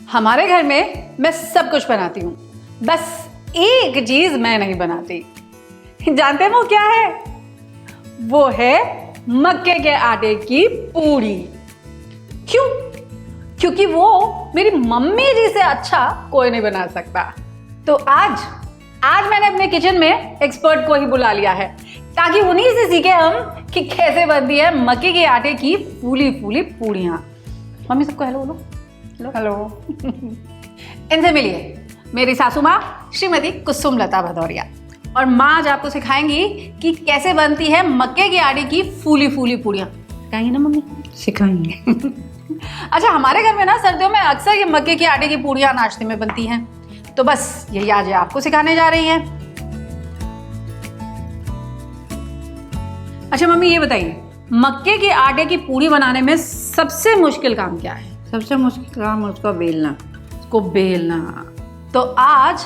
हमारे घर में मैं सब कुछ बनाती हूँ, बस एक चीज मैं नहीं बनाती। जानते हैं वो क्या है? वो है मक्के के आटे की पूरी। क्यों? क्योंकि वो मेरी मम्मी जी से अच्छा कोई नहीं बना सकता। तो आज मैंने अपने किचन में एक्सपर्ट को ही बुला लिया है ताकि उन्हीं से सीखे हम कि कैसे बनती है मक्के के आटे की फूली फूली पूड़ियाँ। मम्मी सबको हेलो बोलो। हेलो। इनसे मिलिए, मेरी सासू माँ श्रीमती कुसुम लता भदौरिया। और माँ आज आपको सिखाएंगी कि कैसे बनती है मक्के के आटे की फूली फूली पूड़ियाँ। सिखाएंगी ना मम्मी? सिखाएंगे। अच्छा, हमारे घर में ना सर्दियों में अक्सर ये मक्के के आटे की पूड़ियाँ नाश्ते में बनती हैं, तो बस यही आज आपको सिखाने जा रही हैं। अच्छा मम्मी, ये बताइए मक्के के आटे की पूड़ी बनाने में सबसे मुश्किल काम क्या है? सबसे मुश्किल काम उसको बेलना। उसको बेलना। तो आज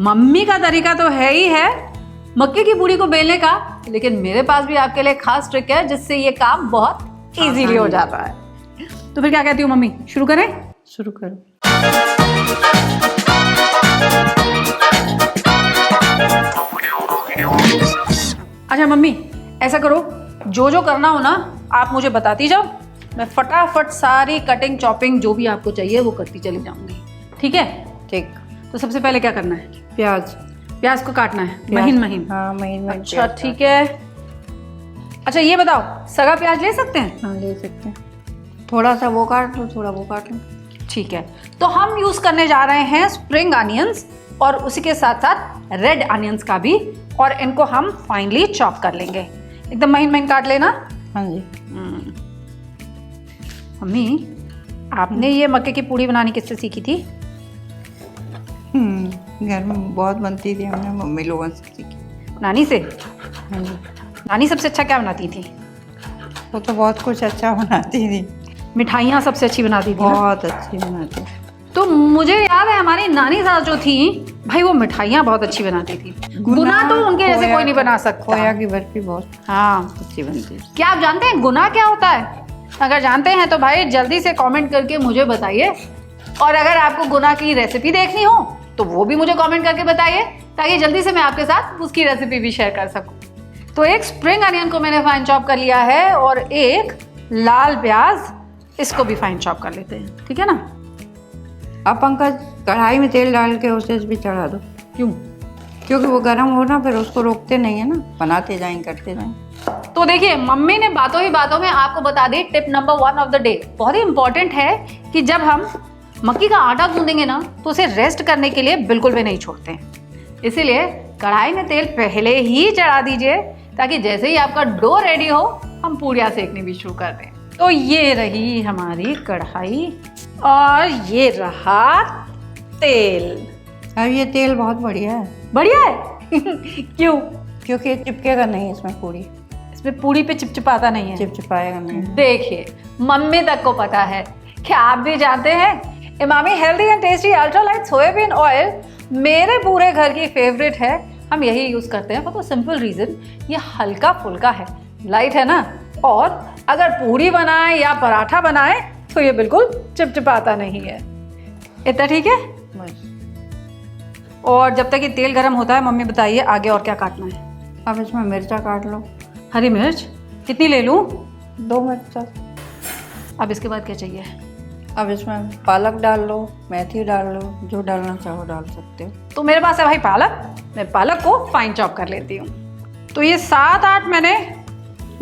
मम्मी का तरीका तो है ही है मक्के की पूड़ी को बेलने का, लेकिन मेरे पास भी आपके लिए खास ट्रिक है जिससे ये काम बहुत इजीली हो जाता है। तो फिर क्या कहती हूँ मम्मी, शुरू करें? शुरू करो। अच्छा मम्मी, ऐसा करो, जो करना हो ना आप मुझे बताती जाओ, मैं फटाफट सारी कटिंग चॉपिंग जो भी आपको चाहिए वो करती चली जाऊंगी। ठीक है? ठीक। तो सबसे पहले क्या करना है? प्याज को काटना है महीन महीन। हाँ, महीन। अच्छा ठीक है। अच्छा ये बताओ, सगा प्याज ले सकते हैं? हाँ, ले सकते हैं। थोड़ा सा वो काट लो, थोड़ा वो काट लो। ठीक है। तो हम यूज करने जा रहे हैं स्प्रिंग अनियंस और उसी के साथ साथ रेड अनियंस का भी, और इनको हम फाइनली चॉप कर लेंगे। एकदम महीन महीन काट लेना। हाँ जी। मम्मी, आपने ये मक्के की पूड़ी बनानी किससे सीखी थी? घर में बहुत बनती थी, हमने मम्मी लोगों से सीखी। नानी से? हाँ जी। नानी सबसे अच्छा क्या बनाती थी? वो तो बहुत कुछ अच्छा बनाती थी। मिठाइयाँ सबसे अच्छी बनाती थी ना? बहुत अच्छी बनाती। तो मुझे याद है हमारी नानी सास जो थी भाई, वो मिठाइयाँ बहुत अच्छी बनाती थी। गुना तो उनके जैसे कोई नहीं बना सकता। खोया की बर्फी बहुत अच्छी बनती है। क्या आप जानते हैं गुना क्या होता है? अगर जानते हैं तो भाई जल्दी से कमेंट करके मुझे बताइए, और अगर आपको गुना की रेसिपी देखनी हो तो वो भी मुझे कमेंट करके बताइए, ताकि जल्दी से मैं आपके साथ उसकी रेसिपी भी शेयर कर सकूं। तो एक स्प्रिंग अनियन को मैंने फाइन चॉप कर लिया है, और एक लाल प्याज, इसको भी फाइन चॉप कर लेते हैं। ठीक है ना? अब पंकज, कढ़ाई में तेल डाल के उसे भी चढ़ा दो। क्यों? क्योंकि वो गर्म हो ना, फिर उसको रोकते नहीं है ना, बनाते जाएं करते जाएं। तो देखिए, मम्मी ने बातों ही बातों में आपको बता दी tip number 1 of the day. बहुत ही इंपॉर्टेंट है कि जब हम मक्की का आटा गूंदेंगे ना तो उसे रेस्ट करने के लिए बिल्कुल भी नहीं छोड़ते हैं। इसीलिए कढ़ाई में तेल पहले ही चढ़ा दीजिए, ताकि जैसे ही आपका डो रेडी हो हम पूड़ियाँ सेकनी भी शुरू कर दें। तो ये रही हमारी कढ़ाई और ये रहा तेल। अब ये तेल बहुत बढ़िया है। बढ़िया है? क्यों? क्योंकि चिपकेगा नहीं इसमें पूरी। इसमें पूरी पे चिपचिपाता नहीं है? चिपचिपाएगा नहीं। देखिए, मम्मी तक को पता है। क्या आप भी जानते हैं Emami healthy and tasty ultra light soybean oil मेरे पूरे घर की फेवरेट है। हम यही यूज करते हैं फॉर सिंपल रीजन, ये हल्का फुल्का है, लाइट है ना, और अगर पूरी बनाए या पराठा बनाए तो ये बिल्कुल चिपचिपाता नहीं है। इतना ठीक है? बस। और जब तक ये तेल गर्म होता है, मम्मी बताइए आगे और क्या काटना है? अब इसमें मिर्चा काट लो। हरी मिर्च कितनी ले लूँ? 2 मिर्चा। अब इसके बाद क्या चाहिए? अब इसमें पालक डाल लो, मेथी डाल लो, जो डालना चाहो डाल सकते हो। तो मेरे पास है भाई पालक, मैं पालक को फाइन चॉप कर लेती हूँ। तो ये 7-8 मैंने,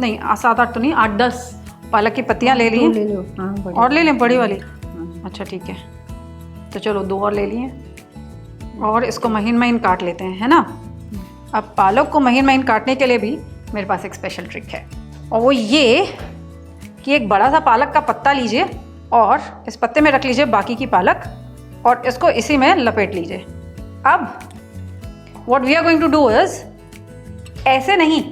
नहीं 7-8 तो नहीं, 8-10 पालक की पत्तियाँ ले ली। ले लो। हाँ, और ले लें बड़ी वाली? अच्छा ठीक है, तो चलो 2 और ले लिए, और इसको महीन महीन काट लेते हैं, है ना? अब पालक को महीन महीन काटने के लिए भी मेरे पास एक स्पेशल ट्रिक है, और वो ये कि एक बड़ा सा पालक का पत्ता लीजिए और इस पत्ते में रख लीजिए बाकी की पालक, और इसको इसी में लपेट लीजिए। अब what we are going to do is, ऐसे नहीं,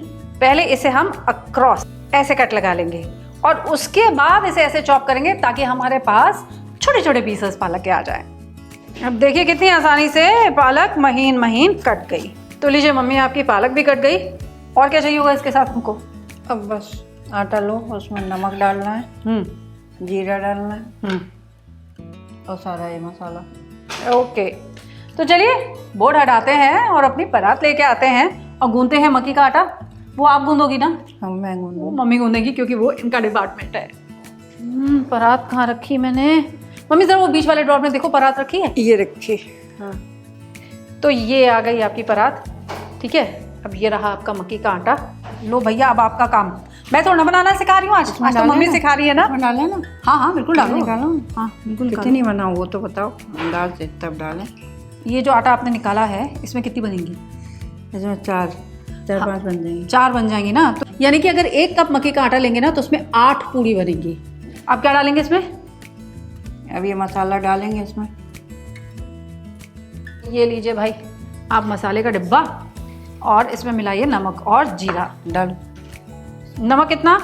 पहले इसे हम अक्रॉस ऐसे कट लगा लेंगे, और उसके बाद इसे ऐसे चॉप करेंगे ताकि हमारे पास छोटे छोटे पीसेस पालक के आ जाए। अब देखिए कितनी आसानी से पालक महीन महीन कट गई। तो लीजिए मम्मी, आपकी पालक भी कट गई। और क्या चाहिए होगा इसके साथ हमको? अब बस आटा लो, उसमें नमक डालना है, जीरा डालना है, और सारा ये मसाला। ओके, तो चलिए बोर्ड हटाते हैं और अपनी परात लेके आते हैं और गूंदते हैं मक्की का आटा। वो आप गूंदोगी ना? हाँ मैं वो गूंदूंगी। मम्मी गूंदेगी क्योंकि वो इनका डिपार्टमेंट है। परात कहाँ रखी मैंने? मम्मी जरा वो बीच वाले ड्रॉर में देखो, परात रखी है? ये रखी। हाँ, तो ये आ गई आपकी परात। ठीक है, अब ये रहा आपका मक्की का आटा। लो भैया, अब आपका काम। मैं थोड़ा ना सिखा रही हूँ आज तो मम्मी सिखा रही है ना। डालें ना? हाँ हाँ बिल्कुल डालो। निकालो। हाँ बिल्कुल निकालो। कितनी बनाओ वो तो बताओ, अंदाज से तब डालें। ये जो आटा आपने निकाला है इसमें कितनी बनेंगी? इसमें चार 5 बन जाएंगी। 4 बन जाएंगी ना, तो यानी कि अगर 1 कप मक्की का आटा लेंगे ना तो उसमें 8 पूड़ी बनेंगी। आप क्या डालेंगे इसमें? अब ये मसाला डालेंगे इसमें। ये लीजिए भाई आप मसाले का डिब्बा, और इसमें मिलाइए नमक और जीरा। डालो। नमक कितना?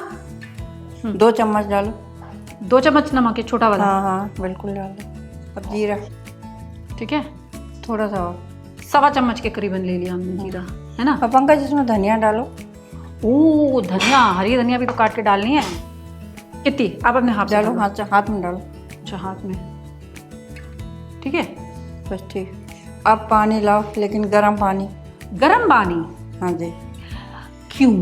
2 चम्मच डालो। 2 चम्मच नमक है, छोटा वाला। हाँ हाँ बिल्कुल डाल दो। अब जीरा ठीक है, थोड़ा सा और। 1.25 चम्मच के करीबन ले लिया हमने जीरा, है ना? अब पंकज इसमें धनिया डालो। ओह धनिया, हरी धनिया भी तो काट के डालनी है। कितनी? आप अपने हाथ से डालो, डालो। हाथ में डालो। अच्छा हाथ में, ठीक है। बस ठीक। अब पानी लाओ, लेकिन गर्म पानी। गरम पानी? हाँ जी, क्यों?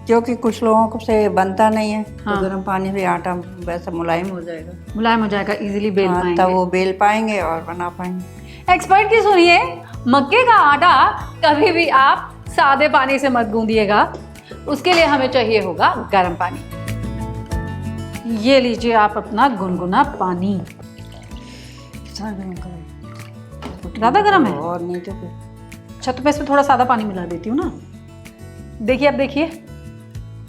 क्योंकि कुछ लोगों को से बनता नहीं है। हाँ। तो गर्म पानी से आटा वैसा मुलायम हो जाएगा। मुलायम हो जाएगा, इजीली बेल हाँ, पाएंगे। तब वो बेल पाएंगे और बना पाएंगे। एक्सपर्ट की सुनिए, मक्के का आटा कभी भी आप सादे पानी से मत गूंदिएगा, उसके लिए हमें चाहिए होगा गर्म पानी। ये लीजिए आप अपना गुनगुना पानी। ज़्यादा गर्म है? और नहीं तो फिर। अच्छा तो मैं इसमें थोड़ा सादा पानी मिला देती हूँ ना। देखिए अब देखिए,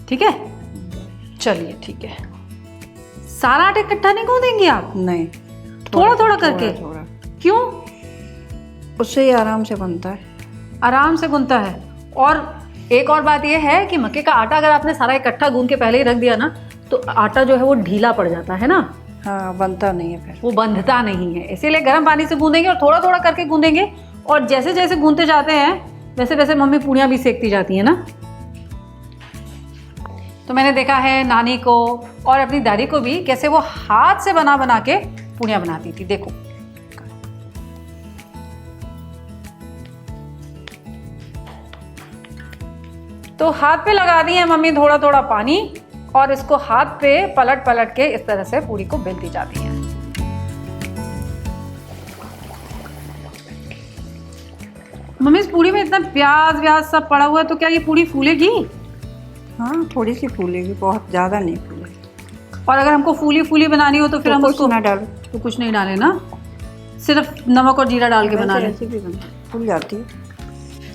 ठीक है। चलिए ठीक है, सारा आटा इकट्ठा नहीं गूंदेंगे आप? नहीं, थोड़ा थोड़ा करके। थोड़ा। क्यों? उससे ही आराम से बनता है। आराम से गूंथता है। और एक और बात यह है कि मक्के का आटा अगर आपने सारा इकट्ठा गूंद के पहले ही रख दिया ना तो आटा जो है वो ढीला पड़ जाता है ना, हाँ बनता नहीं है फिर, वो बंधता नहीं है। इसीलिए गर्म पानी से गूंदेंगे और थोड़ा थोड़ा करके गूंदेंगे। और जैसे जैसे गूंदते जाते हैं वैसे वैसे मम्मी पूड़ियाँ भी सेकती जाती है ना। तो मैंने देखा है नानी को और अपनी दादी को भी कैसे वो हाथ से बना बना के पूड़ियाँ बनाती थी। देखो तो हाथ पे लगा दी है मम्मी थोड़ा थोड़ा पानी, और इसको हाथ पे पलट पलट के इस तरह से पूड़ी को बेलती जाती है। मम्मी इस पूड़ी में इतना प्याज व्याज सब पड़ा हुआ है, तो क्या ये पूड़ी फूलेगी? हाँ थोड़ी सी फूलेगी, बहुत ज़्यादा नहीं फूलेगी। और अगर हमको फूली फूली बनानी हो तो फिर तो हम कुछ उसको ना डालो। तो कुछ नहीं डाले ना, सिर्फ नमक और जीरा डाल के बना लें। ऐसे भी फूल जाती है।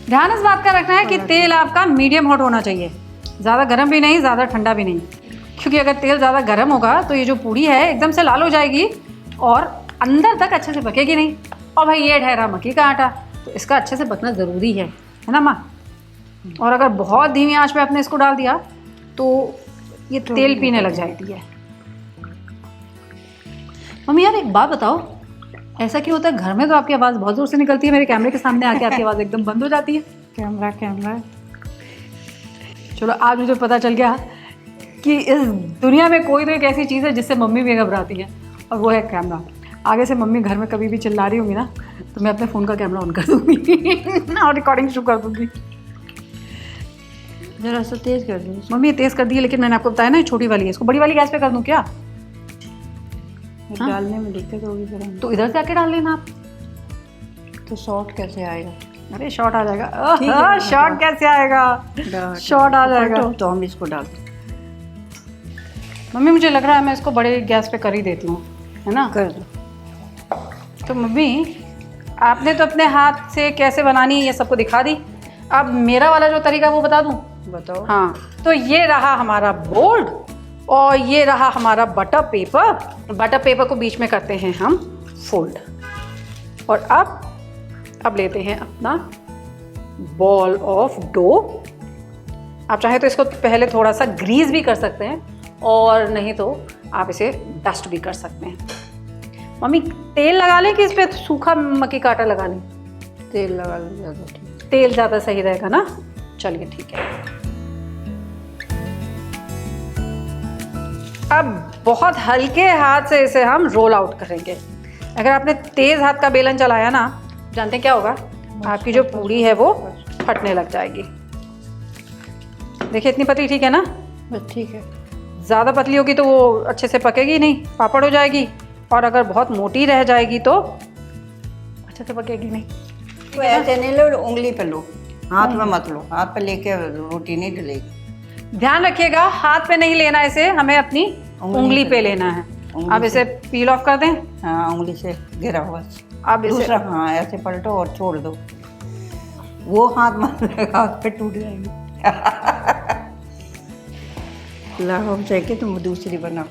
ध्यान इस बात का रखना है कि तेल आपका मीडियम हॉट होना चाहिए, ज़्यादा गर्म भी नहीं ज़्यादा ठंडा भी नहीं, क्योंकि अगर तेल ज़्यादा गर्म होगा तो ये जो पूड़ी है एकदम से लाल हो जाएगी और अंदर तक अच्छे से पकेगी नहीं। और भाई ये ठहरा मक्की का आटा, तो इसका अच्छे से पकना ज़रूरी है ना माँ? और अगर बहुत धीमी आंच पे आपने इसको डाल दिया तो ये तेल पीने लग जाती है। मम्मी यार एक बात बताओ, ऐसा क्यों होता है घर में तो आपकी आवाज़ बहुत ज़ोर से निकलती है, मेरे कैमरे के सामने आके आपकी आवाज़ एकदम बंद हो जाती है? कैमरा चलो आज मुझे पता चल गया कि इस दुनिया में कोई तो एक ऐसी चीज़ है जिससे मम्मी भी घबराती है, और वो है कैमरा। आगे से मम्मी घर में कभी भी चिल्ला रही होंगी ना तो मैं अपने फ़ोन का कैमरा ऑन कर दूँगी और रिकॉर्डिंग शुरू कर दूँगी। जरा सा तेज़ कर दो। मम्मी ये तेज़ कर दी है, लेकिन मैंने आपको बताया ना ये छोटी वाली है, इसको बड़ी वाली गैस पे कर दूँ क्या? डालने में दिक्कत होगी फिर। तो इधर से आके डाल लेना आप। तो शॉर्ट कैसे आएगा? अरे शॉर्ट आ जाएगा। शॉर्ट कैसे आएगा? शॉर्ट आ जाएगा तो हम इसको डालते हैं। मम्मी मुझे लग रहा है मैं इसको बड़े गैस पे कर ही देती हूँ, है ना? कर दो। तो मम्मी आपने तो अपने हाथ से कैसे बनानी है ये सबको दिखा दी, अब मेरा वाला जो तरीका है वो बता दूँ? बताओ। हाँ, तो ये रहा हमारा बोर्ड और ये रहा हमारा बटर पेपर। बटर पेपर को बीच में करते हैं हम फोल्ड, और अब लेते हैं अपना बॉल ऑफ डो। आप चाहे तो इसको पहले थोड़ा सा ग्रीस भी कर सकते हैं, और नहीं तो आप इसे डस्ट भी कर सकते हैं। मम्मी तेल लगा लें कि इस पर सूखा मक्की का आटा लगा लें? तेल लगा लो ज़्यादा ठीक। तेल ज़्यादा सही रहेगा ना? चलिए ठीक है। अब बहुत हल्के हाथ से इसे हम रोल आउट करेंगे। अगर आपने तेज हाथ का बेलन चलाया ना, जानते हैं क्या होगा, आपकी जो पूड़ी है वो फटने लग जाएगी। देखिए इतनी पतली ठीक है ना, बस ठीक है। ज़्यादा पतली होगी तो वो अच्छे से पकेगी नहीं, पापड़ हो जाएगी। और अगर बहुत मोटी रह जाएगी तो अच्छे से पकेगी नहीं। तो ऐसे नहीं लो, उंगली पे लो, हाथ में मत लो। हाथ पे लेके रोटी नहीं डलेगी। ध्यान रखिएगा, हाथ पे नहीं लेना इसे, हमें अपनी उंगली पे लेना है। अब इसे पील ऑफ कर दें। हाँ, उंगली से गिरा हुआ। अब इसे दूसरा, हाँ ऐसे पलटो और छोड़ दो। वो हाथ मत लगा, हाथ पे टूट जाएगी। लाओ चाहिए तुम दूसरी बनाओ।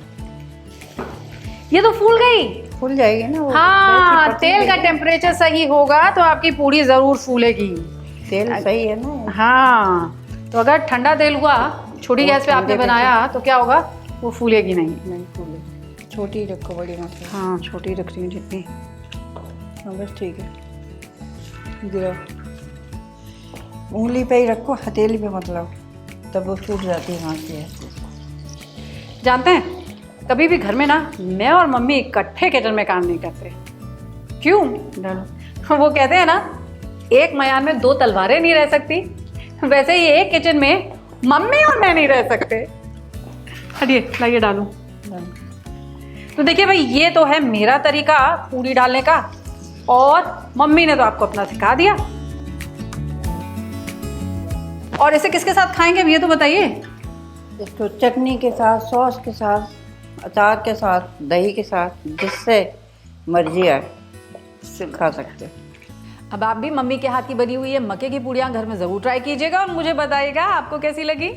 ये तो फूल गई। फूल जाएगी ना वो। हाँ, वैसी पतली तेल का टेम्परेचर सही होगा तो आपकी पूड़ी जरूर फूलेगी। तेल सही है ना। हाँ, तो अगर ठंडा तेल हुआ, छोटी गैस पे आपने बनाया तो क्या होगा, वो फूलेगी नहीं। नहीं फूले, छोटी रखो, बड़ी मत। हाँ, छोटी रख रही हूँ जितनी। हाँ बस ठीक है। गिरा, उंगली पे ही रखो, हथेली पे मत लाओ, तब वो फूट जाती है हाथ से। जानते हैं, कभी भी घर में ना मैं और मम्मी इकट्ठे किचन में काम नहीं करते। क्यों? वो कहते हैं ना, एक मयान में दो तलवारें नहीं रह सकती, वैसे ही एक किचन में मम्मी और मैं नहीं रह सकते। हटिए, लाइए डालूं। तो देखिए भाई, ये तो है मेरा तरीका पूड़ी डालने का, और मम्मी ने तो आपको अपना सिखा दिया। और इसे किसके साथ खाएंगे ये तो बताइए। इसको चटनी के साथ, सॉस के साथ, अचार के साथ, दही के साथ, जिससे मर्जी आए खा सकते हैं। अब आप भी मम्मी के हाथ की बनी हुई है मक्के की पूड़ियाँ घर में ज़रूर ट्राई कीजिएगा और मुझे बताइएगा आपको कैसी लगी।